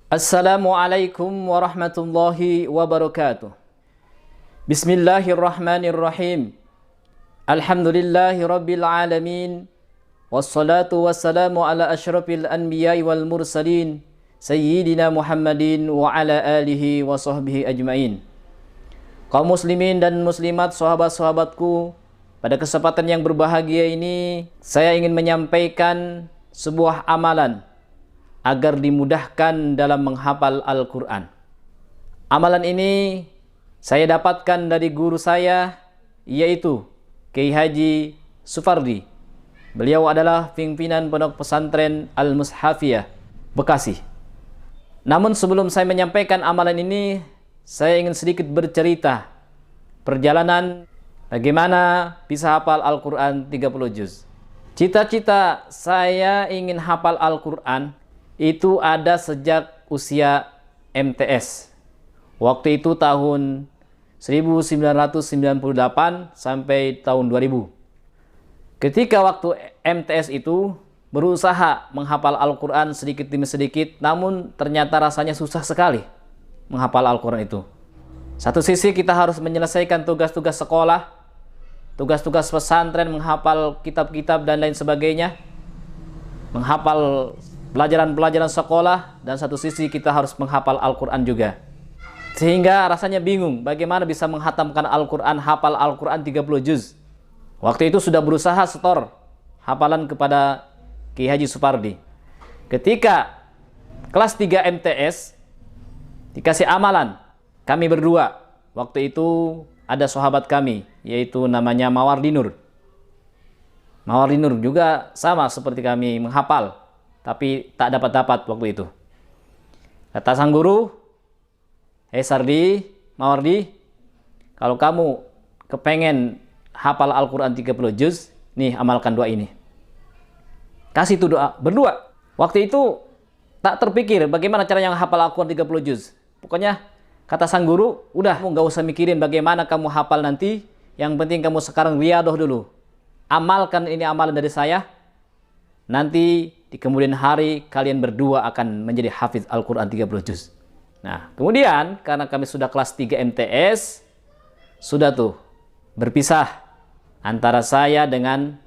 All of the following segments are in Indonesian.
Assalamualaikum warahmatullahi wabarakatuh. Bismillahirrahmanirrahim. Alhamdulillahi rabbil alamin. Wassalatu wassalamu ala asyrafil anbiya'i wal mursalin Sayyidina Muhammadin wa ala alihi wa sahbihi ajmain. Kaum muslimin dan muslimat, sahabat-sahabatku, pada kesempatan yang berbahagia ini saya ingin menyampaikan sebuah amalan agar dimudahkan dalam menghafal Al-Quran. Amalan ini saya dapatkan dari guru saya, yaitu Kiai Haji Sufardi. Beliau adalah pimpinan Pondok Pesantren Al-Mushafiyah, Bekasi. Namun sebelum saya menyampaikan amalan ini, saya ingin sedikit bercerita perjalanan bagaimana bisa hafal Al-Quran 30 juz. Cita-cita saya ingin hafal Al-Quran itu ada sejak usia MTS. Waktu itu tahun 1998 sampai tahun 2000. Ketika waktu MTS itu berusaha menghafal Al-Quran sedikit demi sedikit, namun ternyata rasanya susah sekali menghafal Al-Quran itu. Satu sisi kita harus menyelesaikan tugas-tugas sekolah, tugas-tugas pesantren, menghafal kitab-kitab dan lain sebagainya, menghafal pelajaran-pelajaran sekolah, dan satu sisi kita harus menghafal Al-Quran juga. Sehingga rasanya bingung bagaimana bisa menghatamkan Al-Quran, hafal Al-Quran 30 juz. Waktu itu sudah berusaha setor hafalan kepada Kiai Haji Supardi. Ketika kelas 3 MTS dikasih amalan, kami berdua. Waktu itu ada sahabat kami, yaitu namanya Mawardi Nur. Mawardi Nur juga sama seperti kami menghafal, tapi tak dapat-dapat waktu itu. Kata sang guru, "Hei Sardi, Mawardi, kalau kamu kepengen hafal Al-Quran 30 juz, nih amalkan doa ini." Kasih itu doa, berdua. Waktu itu tak terpikir bagaimana caranya hafal Al-Quran 30 juz. Pokoknya kata sang guru, udah nggak usah mikirin bagaimana kamu hafal nanti, yang penting kamu sekarang riyadoh dulu. Amalkan ini amalan dari saya, nanti di kemudian hari kalian berdua akan menjadi hafiz Al-Quran 30 juz. Nah, kemudian karena kami sudah kelas 3 MTS, sudah tuh berpisah antara saya dengan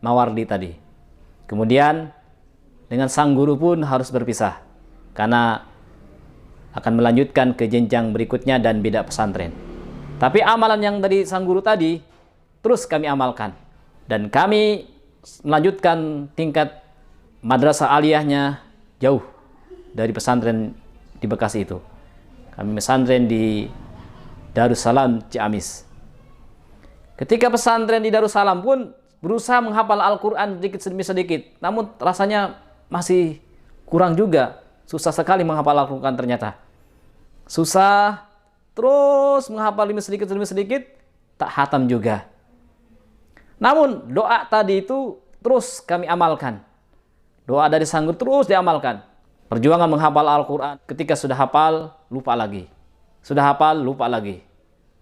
Mawardi tadi. Kemudian dengan sang guru pun harus berpisah, karena akan melanjutkan ke jenjang berikutnya dan beda pesantren. Tapi amalan yang dari sang guru tadi terus kami amalkan, dan kami melanjutkan tingkat madrasah aliyahnya jauh dari pesantren di Bekasi itu. Kami pesantren di Darussalam Ciamis. Ketika pesantren di Darussalam pun berusaha menghafal Al-Quran sedikit demi sedikit, namun rasanya masih kurang juga. Susah sekali menghafal Al-Quran ternyata. Susah, terus menghafal demi sedikit, tak hatam juga. Namun doa tadi itu terus kami amalkan. Doa dari sang guru terus diamalkan. Perjuangan menghafal Al-Quran, ketika sudah hafal, lupa lagi. Sudah hafal, lupa lagi.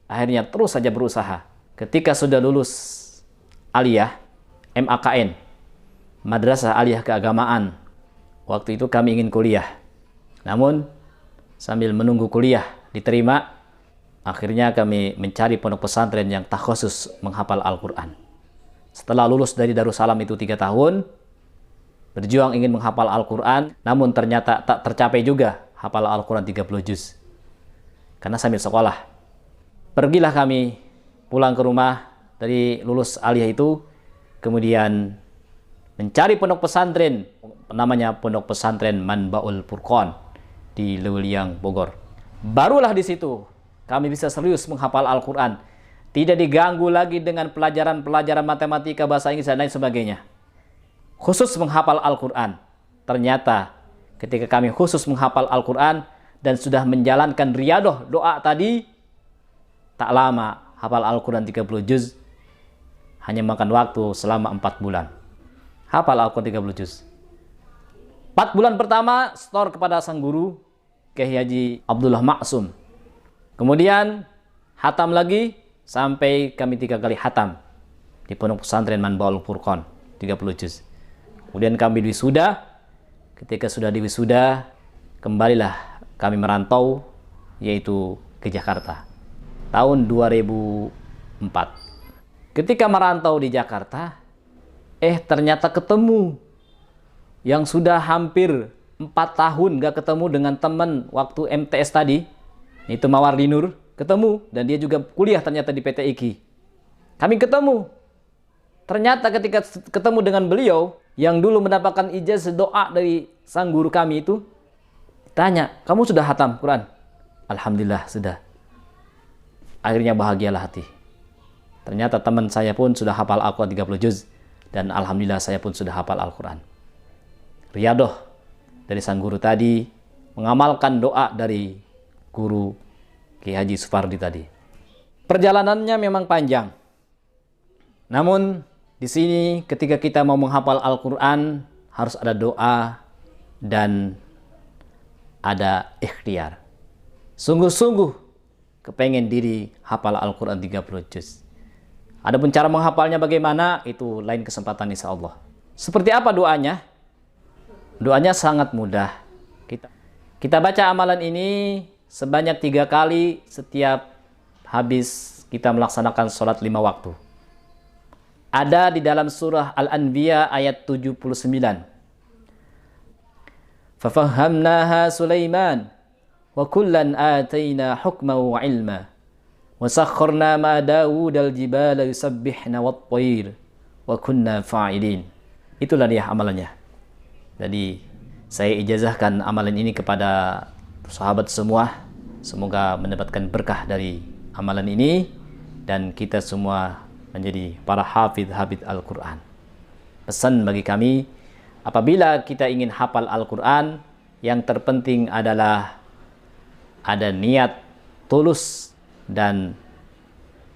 Akhirnya terus saja berusaha. Ketika sudah lulus aliyah, MAKN, Madrasah Aliyah Keagamaan, waktu itu kami ingin kuliah. Namun sambil menunggu kuliah diterima, akhirnya kami mencari pondok pesantren yang takhusus menghafal Al-Quran. Setelah lulus dari Darussalam itu 3 tahun, berjuang ingin menghafal Al-Quran, namun ternyata tak tercapai juga hafal Al-Quran 30 juz. Karena sambil sekolah. Pergilah kami pulang ke rumah dari lulus aliyah itu, kemudian mencari pondok pesantren, namanya Pondok Pesantren Manbaul Furqan di Lewiliang, Bogor. Barulah di situ kami bisa serius menghafal Al-Quran. Tidak diganggu lagi dengan pelajaran-pelajaran matematika, bahasa Inggris, dan lain sebagainya. Khusus menghafal Al-Quran. Ternyata ketika kami khusus menghafal Al-Quran dan sudah menjalankan riyadoh doa tadi, tak lama hafal Al-Quran 30 juz, hanya makan waktu selama 4 bulan. Hafal Al-Quran 30 juz. 4 bulan pertama setor kepada sang guru, Kiai Haji Abdullah Maksum. Kemudian hatam lagi sampai kami 3 kali hatam di Pondok Pesantren Manbaul Furqan 30 juz. Kemudian kami wisuda. Ketika sudah diwisuda, kembalilah kami merantau, yaitu ke Jakarta tahun 2004. Ketika merantau di Jakarta, ternyata ketemu yang sudah hampir 4 tahun gak ketemu dengan teman waktu MTS tadi, itu Mawardi Nur, ketemu, dan dia juga kuliah ternyata di PT IKI. Kami ketemu. Ternyata ketika ketemu dengan beliau yang dulu mendapatkan ijazah doa dari sang guru kami itu, tanya, kamu sudah hatam Quran? Alhamdulillah sudah. Akhirnya bahagialah hati. Ternyata teman saya pun sudah hafal Al-Quran 30 juz. Dan alhamdulillah saya pun sudah hafal Al-Quran. Riyadoh dari sang guru tadi, mengamalkan doa dari guru Kiai Haji Supardi tadi. Perjalanannya memang panjang. Namun di sini ketika kita mau menghafal Al-Quran, harus ada doa dan ada ikhtiar. Sungguh-sungguh kepengen diri hafal Al-Quran 30 juz. Adapun cara menghafalnya bagaimana, itu lain kesempatan insya Allah. Seperti apa doanya? Doanya sangat mudah. Kita baca amalan ini sebanyak 3 kali setiap habis kita melaksanakan sholat 5 waktu. Ada di dalam surah Al-Anbiya ayat 79. Fafahamnaha Sulaiman wa kullan atayna hukman wa ilma. وَسَخَّرْنَا مَا دَاوُودَ الْجِبَالَ يُسَبِّحْنَا وَالطَّيْرَ وَكُنَّا فَاعِلِينَ. Itulah dia amalannya. Jadi saya ijazahkan amalan ini kepada sahabat semua. Semoga mendapatkan berkah dari amalan ini dan kita semua menjadi para hafidh Al-Quran. Pesan bagi kami, apabila kita ingin hafal Al-Quran, yang terpenting adalah ada niat tulus. Dan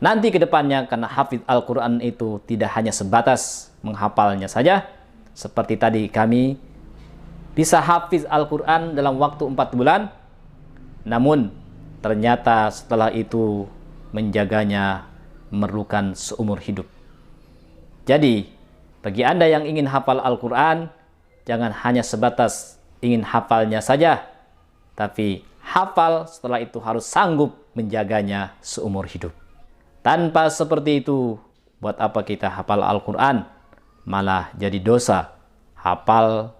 nanti ke depannya, karena hafidh Al-Quran itu tidak hanya sebatas menghafalnya saja, seperti tadi kami bisa hafidh Al-Quran dalam waktu 4 bulan, namun ternyata setelah itu menjaganya memerlukan seumur hidup. Jadi bagi Anda yang ingin hafal Al-Quran, jangan hanya sebatas ingin hafalnya saja, tapi hafal setelah itu harus sanggup menjaganya seumur hidup. Tanpa seperti itu, buat apa kita hafal Al-Quran? Malah jadi dosa. Hafal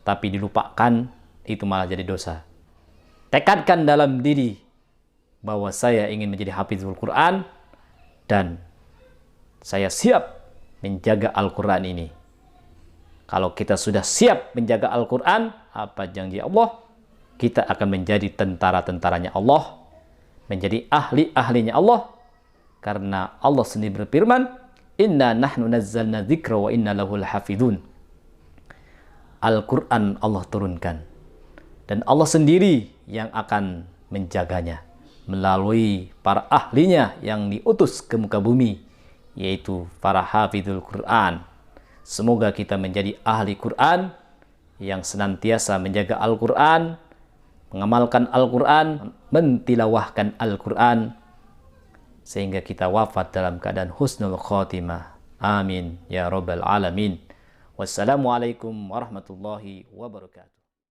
tapi dilupakan, itu malah jadi dosa. Tekadkan dalam diri bahwa saya ingin menjadi hafizul Quran dan saya siap menjaga Al-Quran ini. Kalau kita sudah siap menjaga Al-Quran, apa janji Allah? Kita akan menjadi tentara-tentaranya Allah, menjadi ahli-ahlinya Allah, karena Allah sendiri berfirman, Inna nahnu nazzalna dzikra wa inna lahu lahafidun. Al-Quran Allah turunkan dan Allah sendiri yang akan menjaganya melalui para ahlinya yang diutus ke muka bumi, yaitu para hafidhul Quran. Semoga kita menjadi ahli Quran yang senantiasa menjaga Al-Quran, mengamalkan Al-Quran, mentilawahkan Al-Quran, sehingga kita wafat dalam keadaan husnul khotimah. Amin ya rabbal alamin. Wassalamualaikum warahmatullahi wabarakatuh.